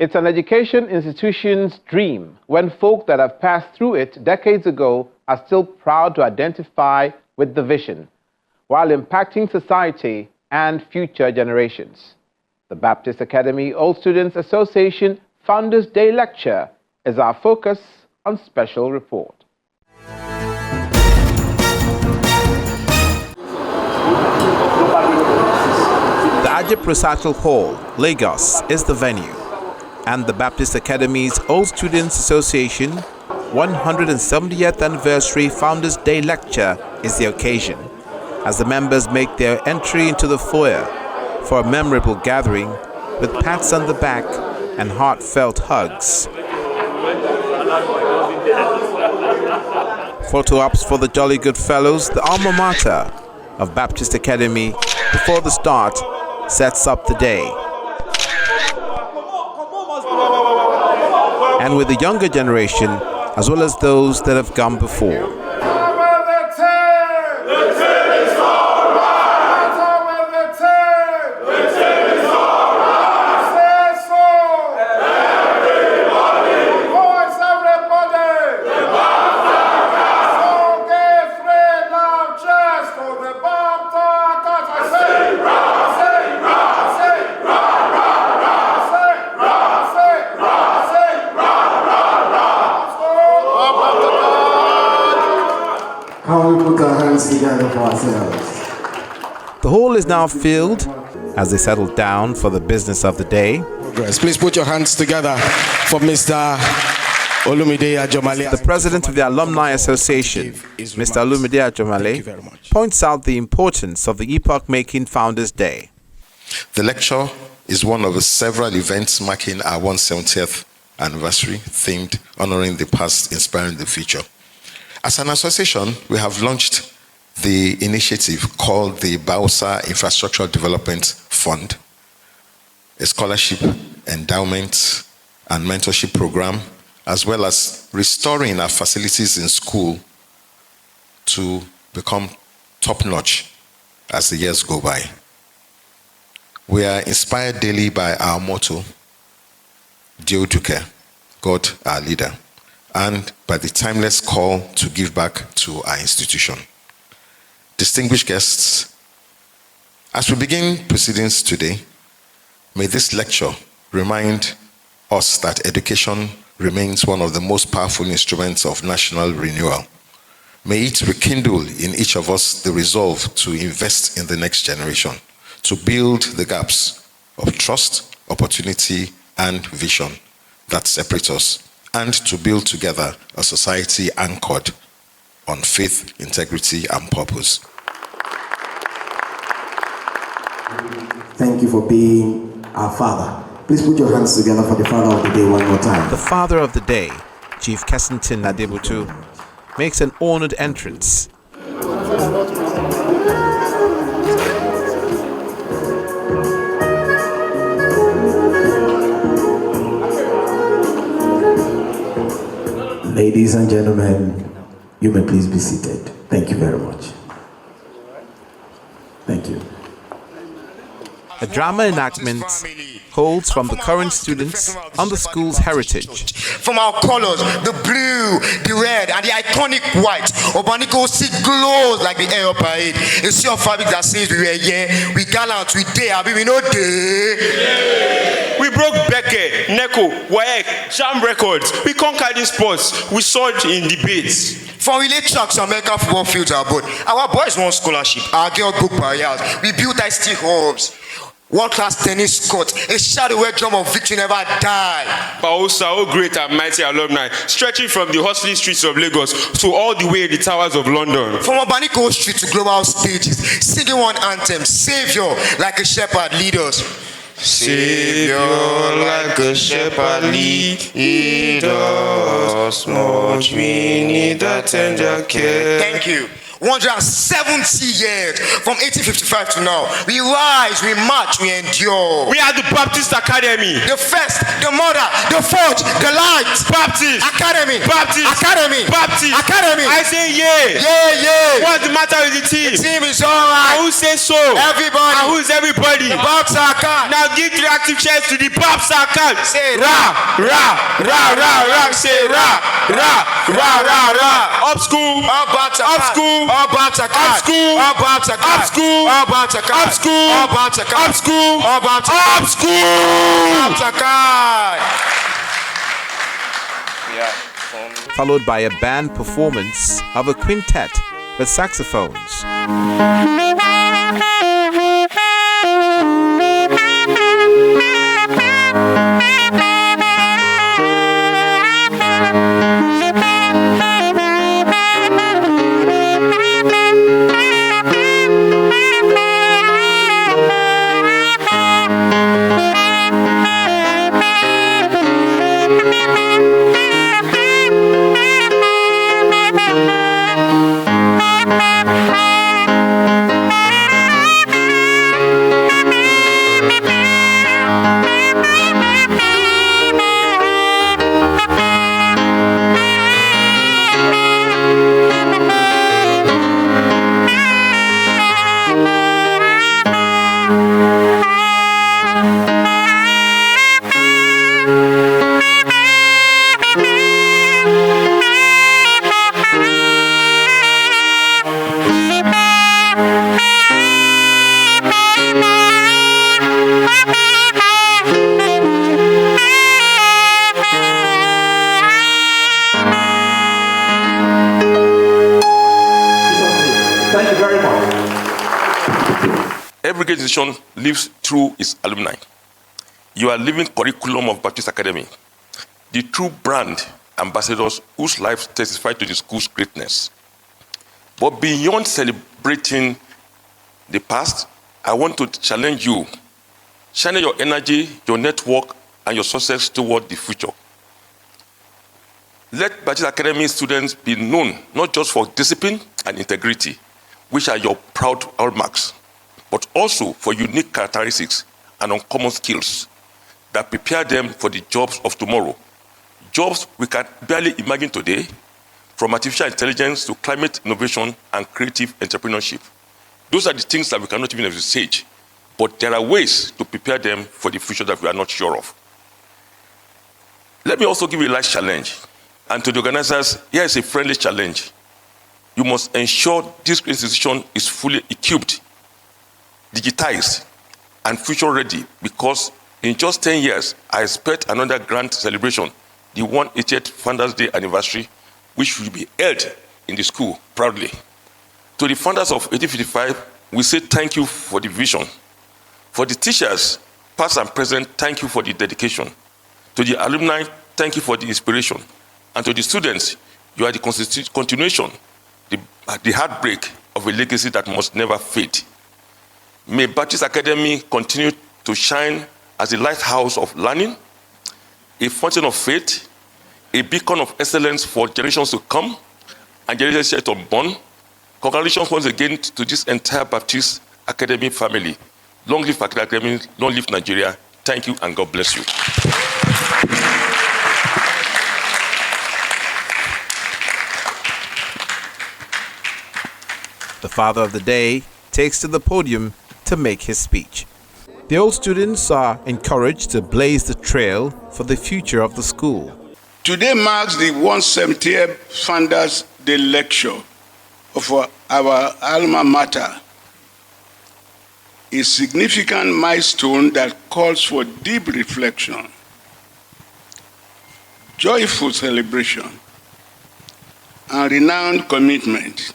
It's an education institution's dream when folk that have passed through it decades ago are still proud to identify with the vision, while impacting society and future generations. The Baptist Academy Old Students Association Founders Day Lecture is our focus on Special Report. The Ajip Recital Hall, Lagos, is the venue, and the Baptist Academy's Old Students Association 170th Anniversary Founders Day Lecture is the occasion, as the members make their entry into the foyer for a memorable gathering with pats on the back and heartfelt hugs. Photo ops for the Jolly Good Fellows, the alma mater of Baptist Academy, before the start sets up the day. And with the younger generation, as well as those that have gone before. How we put our hands together for ourselves. The hall is now filled as they settle down for the business of the day. Please put your hands together for Mr. Olumide Ajomale. The president of the Alumni Association, Mr. Olumide Ajomale, points out the importance of the epoch-making Founders Day. The lecture is one of several events marking our 170th anniversary, themed honoring the past, inspiring the future. As an association, we have launched the initiative called the Bausa Infrastructure Development Fund, a scholarship, endowment, and mentorship program, as well as restoring our facilities in school to become top-notch as the years go by. We are inspired daily by our motto, Dioduke, God our leader, and by the timeless call to give back to our institution. Distinguished guests, as we begin proceedings today, may this lecture remind us that education remains one of the most powerful instruments of national renewal. May it rekindle in each of us the resolve to invest in the next generation, to build the gaps of trust, opportunity, and vision that separate us, and to build together a society anchored on faith, integrity, and purpose. Thank you for being our father. Please put your hands together for the father of the day one more time. The father of the day, Chief Kessington Adebutu, makes an honored entrance. Ladies and gentlemen, you may please be seated. Thank you very much. Thank you. A drama enactment holds from the current students on the school's heritage. From our colors, the blue, the red, and the iconic white, Obaniko sea glows like the air of parade. A sea of fabric that says we were here, we gallant, we dare, we know day. We broke Beke, Neko, Waek, Sham records. We conquered in sports. We soared in debates. From relay tracks to American football fields are both. Our boys won scholarship. Our girls broke barriers. We built ICT hubs. World-class tennis court, a shadow where drum of victory never died. Pausa, oh great and mighty alumni, stretching from the hustling streets of Lagos to all the way in the towers of London. From Obaniko Street to global stages, singing one anthem, Savior, like a shepherd, lead us. Savior, like a shepherd, lead us. Much we need that tender care. Thank you. 170 years from 1855 to now. We rise, we march, we endure. We are the Baptist Academy. The first, the mother, the forge, the light. Baptist Academy. Baptist Academy. Baptist Academy. I say yeah. Yeah, yeah. What's the matter with the team? The team is alright. And who says so? Everybody. And who is everybody? The Babs Akan. Now give reactive chairs to the Babs Akan. Say Ra, ra, ra, ra, ra. Say ra, ra, ra, ra, ra. Up school. All Babs Akan. Up school. All Babs Akan. Up school. All Babs Akan. Up school. All Babs Akan. Up school. All Babs Akan. Up school. All Babs Akan. Up school. Babs Akan. Followed by a band performance of a quintet with saxophones. Every great institution lives through its alumni. You are living curriculum of Baptist Academy, the true brand ambassadors whose lives testify to the school's greatness. But beyond celebrating the past, I want to challenge you. Channel your energy, your network, and your success toward the future. Let Baptist Academy students be known not just for discipline and integrity, which are your proud hallmarks, but also for unique characteristics and uncommon skills that prepare them for the jobs of tomorrow. Jobs we can barely imagine today, from artificial intelligence to climate innovation and creative entrepreneurship. Those are the things that we cannot even envisage, but there are ways to prepare them for the future that we are not sure of. Let me also give you a last challenge. And to the organizers, here is a friendly challenge. You must ensure this institution is fully equipped, digitized, and future-ready, because in just 10 years, I expect another grand celebration, the 180th Founders Day anniversary, which will be held in the school proudly. To the founders of 1855, we say thank you for the vision. For the teachers, past and present, thank you for the dedication. To the alumni, thank you for the inspiration. And to the students, you are the continuation, the heartbreak of a legacy that must never fade. May Baptist Academy continue to shine as a lighthouse of learning, a fountain of faith, a beacon of excellence for generations to come, and generations yet unborn. Congratulations once again to this entire Baptist Academy family. Long live Baptist Academy, long live Nigeria. Thank you, and God bless you. The father of the day takes to the podium to make his speech. The old students are encouraged to blaze the trail for the future of the school. Today marks the 170th Founders Day lecture of our alma mater, a significant milestone that calls for deep reflection, joyful celebration, and renowned commitment.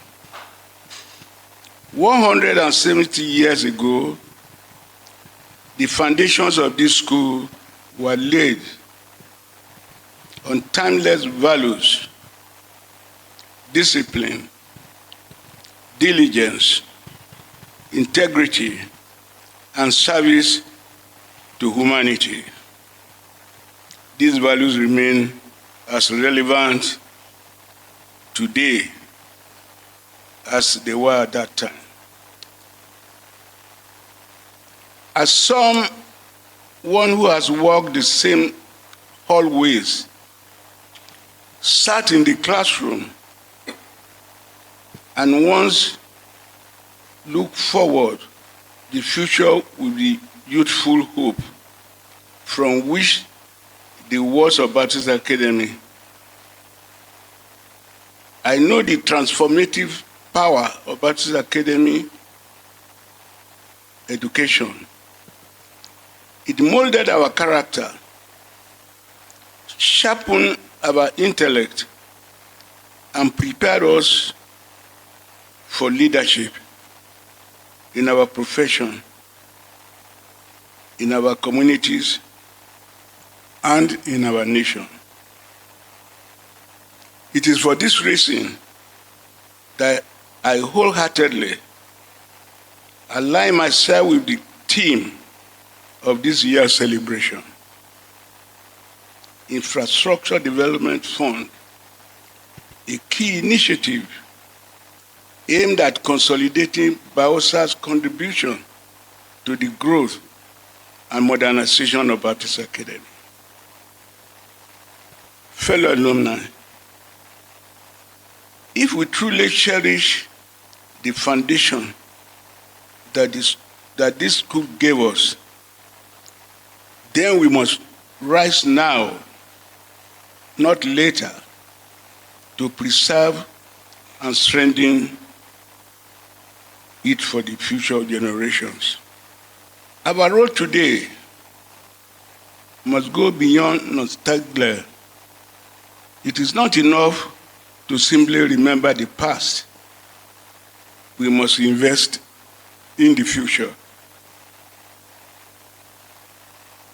170 years ago, the foundations of this school were laid on timeless values, discipline, diligence, integrity, and service to humanity. These values remain as relevant today as they were at that time. As someone who has walked the same hallways, sat in the classroom, and once looked forward the future with the youthful hope from which the walls of Baptist Academy. I know the transformative power of Baptist Academy education. It molded our character, sharpened our intellect, and prepared us for leadership in our profession, in our communities, and in our nation. It is for this reason that I wholeheartedly align myself with the theme of this year's celebration. Infrastructure Development Fund, a key initiative aimed at consolidating Baosa's contribution to the growth and modernization of Baptist Academy. Fellow alumni, if we truly cherish the foundation that this school gave us, then we must rise now, not later, to preserve and strengthen it for the future generations. Our role today must go beyond nostalgia. It is not enough to simply remember the past. We must invest in the future.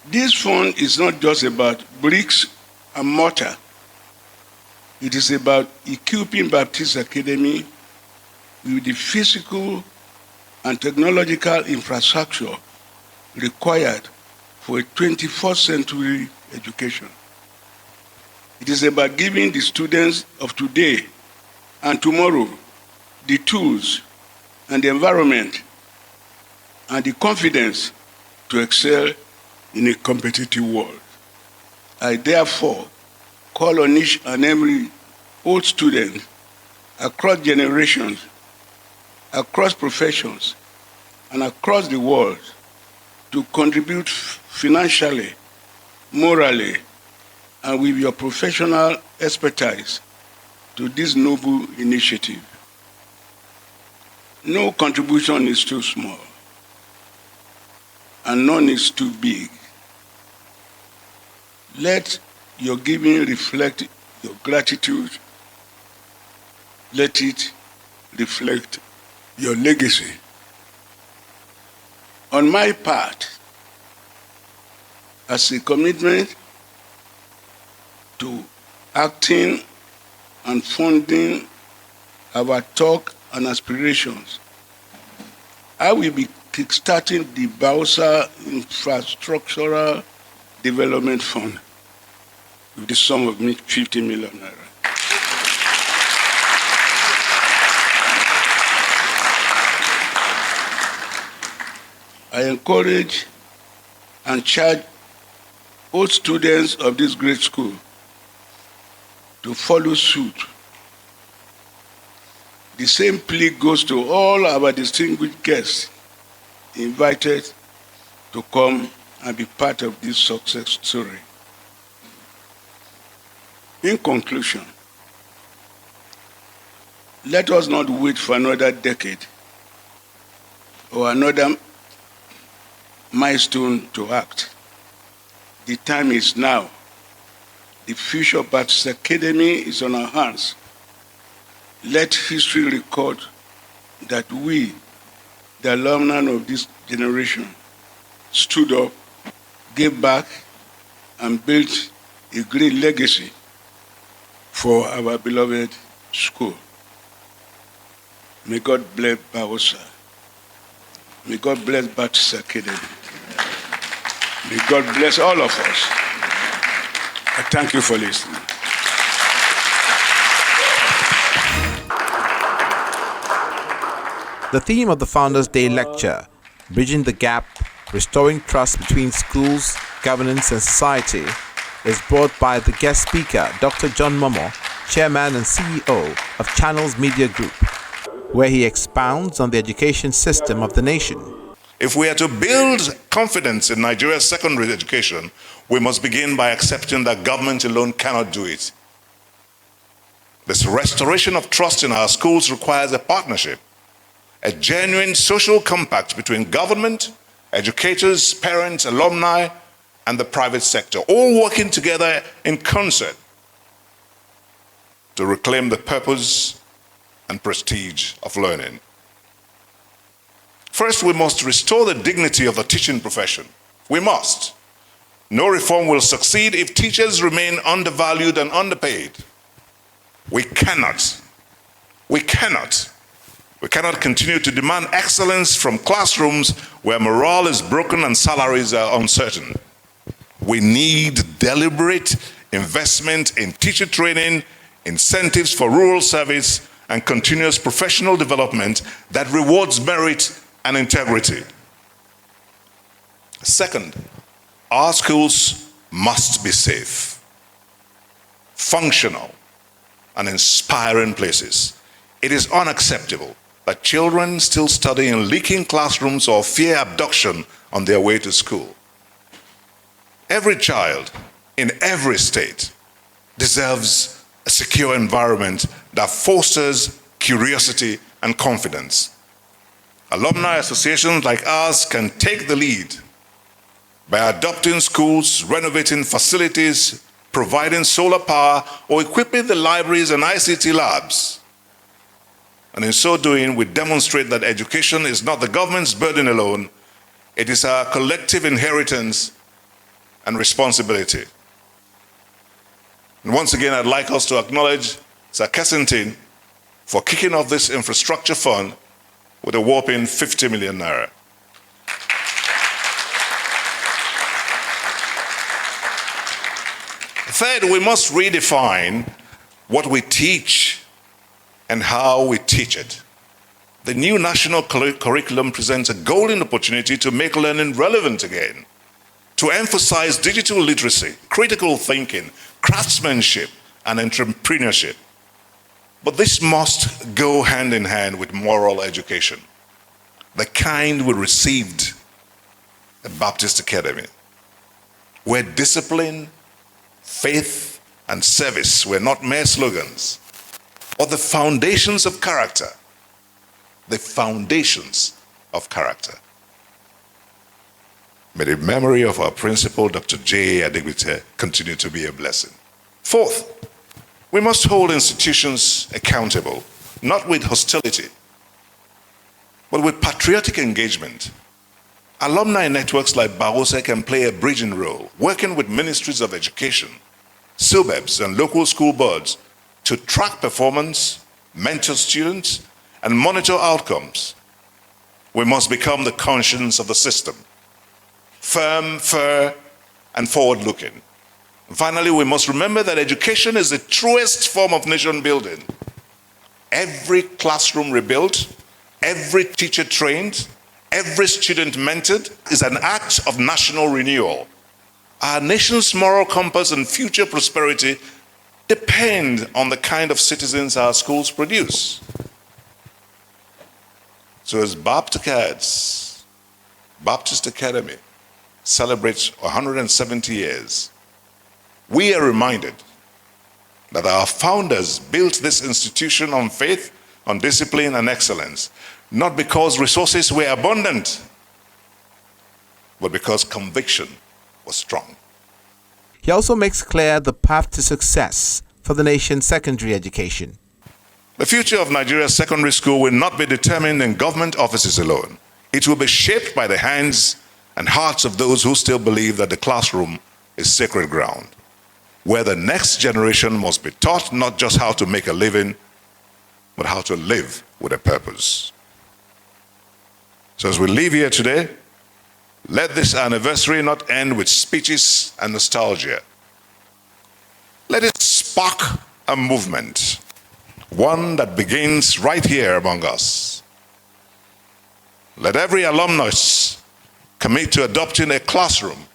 This fund is not just about bricks and mortar. It is about equipping Baptist Academy with the physical and technological infrastructure required for a 21st century education. It is about giving the students of today and tomorrow the tools and the environment and the confidence to excel in a competitive world. I therefore call on each and every old student across generations, across professions, and across the world to contribute financially, morally, and with your professional expertise to this noble initiative. No contribution is too small, and none is too big. Let your giving reflect your gratitude. Let it reflect your legacy. On my part, as a commitment to acting and funding our talk and aspirations, I will be kickstarting the Baosa Infrastructural Development Fund with the sum of 50 million naira. I encourage and charge all students of this great school to follow suit. The same plea goes to all our distinguished guests invited to come and be part of this success story. In conclusion, let us not wait for another decade or another milestone to act. The time is now. The future of Baptist Academy is on our hands. Let history record that we, the alumni of this generation, stood up, gave back, and built a great legacy for our beloved school. May God bless Baosa. May God bless Baptist Academy. May God bless all of us. I thank you for listening. The theme of the Founders Day lecture, Bridging the Gap, Restoring Trust Between Schools, Governance and Society, is brought by the guest speaker, Dr. John Momo, Chairman and CEO of Channels Media Group, where he expounds on the education system of the nation. If we are to build confidence in Nigeria's secondary education, we must begin by accepting that government alone cannot do it. This restoration of trust in our schools requires a partnership, a genuine social compact between government, educators, parents, alumni, and the private sector, all working together in concert to reclaim the purpose and prestige of learning. First, we must restore the dignity of the teaching profession. We must. No reform will succeed if teachers remain undervalued and underpaid. We cannot continue to demand excellence from classrooms where morale is broken and salaries are uncertain. We need deliberate investment in teacher training, incentives for rural service, and continuous professional development that rewards merit and integrity. Second, our schools must be safe, functional, and inspiring places. It is unacceptable that children still study in leaking classrooms or fear abduction on their way to school. Every child in every state deserves a secure environment that fosters curiosity and confidence. Alumni associations like ours can take the lead by adopting schools, renovating facilities, providing solar power, or equipping the libraries and ICT labs. And in so doing, we demonstrate that education is not the government's burden alone, it is our collective inheritance and responsibility. And once again, I'd like us to acknowledge Sir Kensington for kicking off this infrastructure fund with a whopping 50 million naira. Third, we must redefine what we teach and how we teach it. The new national curriculum presents a golden opportunity to make learning relevant again, to emphasize digital literacy, critical thinking, craftsmanship, and entrepreneurship. But this must go hand in hand with moral education, the kind we received at Baptist Academy, where discipline, faith, and service were not mere slogans, but the foundations of character. The foundations of character. May the memory of our principal, Dr. J. Adegbite, continue to be a blessing. Fourth, we must hold institutions accountable, not with hostility, but with patriotic engagement. Alumni networks like Bawose can play a bridging role, working with ministries of education, SUBEBs, and local school boards to track performance, mentor students, and monitor outcomes. We must become the conscience of the system, firm, fair, and forward-looking. Finally, we must remember that education is the truest form of nation building. Every classroom rebuilt, every teacher trained, every student mentored is an act of national renewal. Our nation's moral compass and future prosperity depend on the kind of citizens our schools produce. So as Baptist Academy celebrates 170 years, we are reminded that our founders built this institution on faith, on discipline, and excellence, not because resources were abundant, but because conviction was strong. He also makes clear the path to success for the nation's secondary education. The future of Nigeria's secondary school will not be determined in government offices alone. It will be shaped by the hands and hearts of those who still believe that the classroom is sacred ground, where the next generation must be taught not just how to make a living, but how to live with a purpose. So as we leave here today, let this anniversary not end with speeches and nostalgia. Let it spark a movement, one that begins right here among us. Let every alumnus commit to adopting a classroom,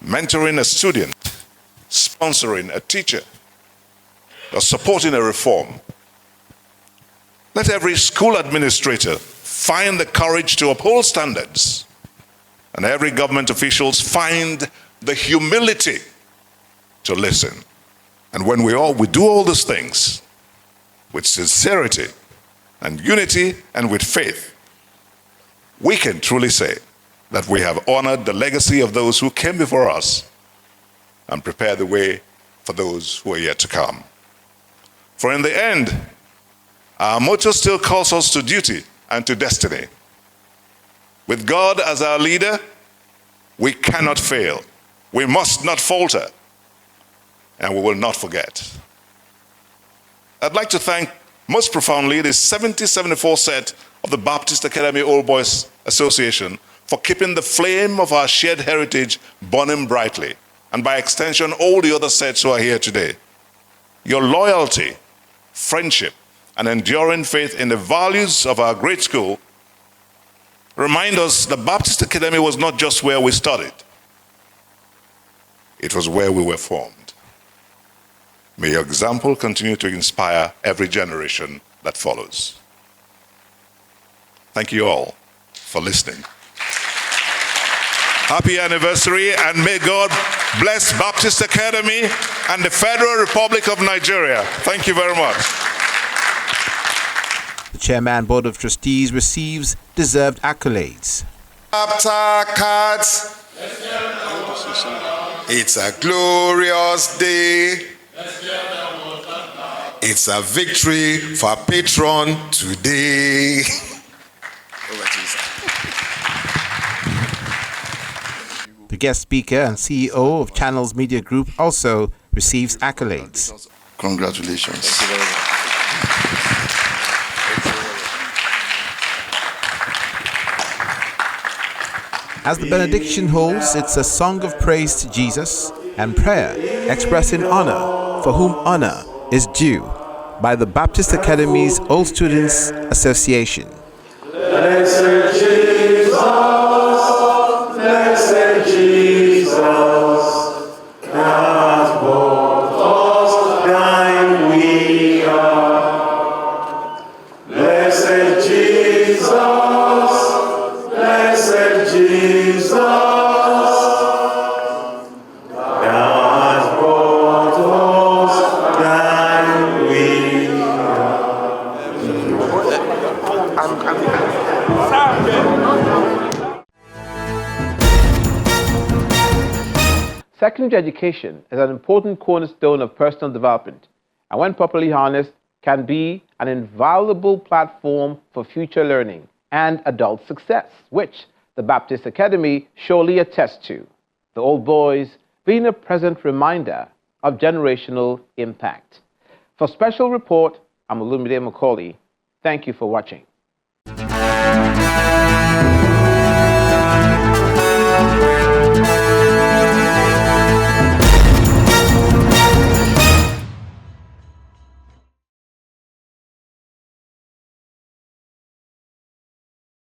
mentoring a student, sponsoring a teacher, or supporting a reform. Let every school administrator find the courage to uphold standards, and every government officials find the humility to listen. And when we do all these things with sincerity and unity and with faith, we can truly say that we have honored the legacy of those who came before us and prepared the way for those who are yet to come. For in the end, our motto still calls us to duty and to destiny. With God as our leader, we cannot fail. We must not falter, and we will not forget. I'd like to thank most profoundly the 7074 set of the Baptist Academy Old Boys Association for keeping the flame of our shared heritage burning brightly, and by extension, all the other sets who are here today. Your loyalty, friendship, and enduring faith in the values of our great school remind us the Baptist Academy was not just where we studied. It was where we were formed. May your example continue to inspire every generation that follows. Thank you all for listening. Happy anniversary, and may God bless Baptist Academy and the Federal Republic of Nigeria. Thank you very much. The Chairman Board of Trustees receives deserved accolades. Chapter cards. It's a glorious day. It's a victory for patron today. The guest speaker and CEO of Channels Media Group also receives accolades. Congratulations. Thank you very much. As the benediction holds, it's a song of praise to Jesus and prayer expressing honor for whom honor is due by the Baptist Academy's Old Students Association. Blessed Jesus, blessed Jesus, that bought us thine we are. Blessed Jesus, blessed Jesus, that brought us thine we Secondary education is an important cornerstone of personal development, and when properly harnessed, can be an invaluable platform for future learning and adult success, which the Baptist Academy surely attests to. The Old Boys being a present reminder of generational impact. For Special Report, I'm Olumide Macaulay. Thank you for watching.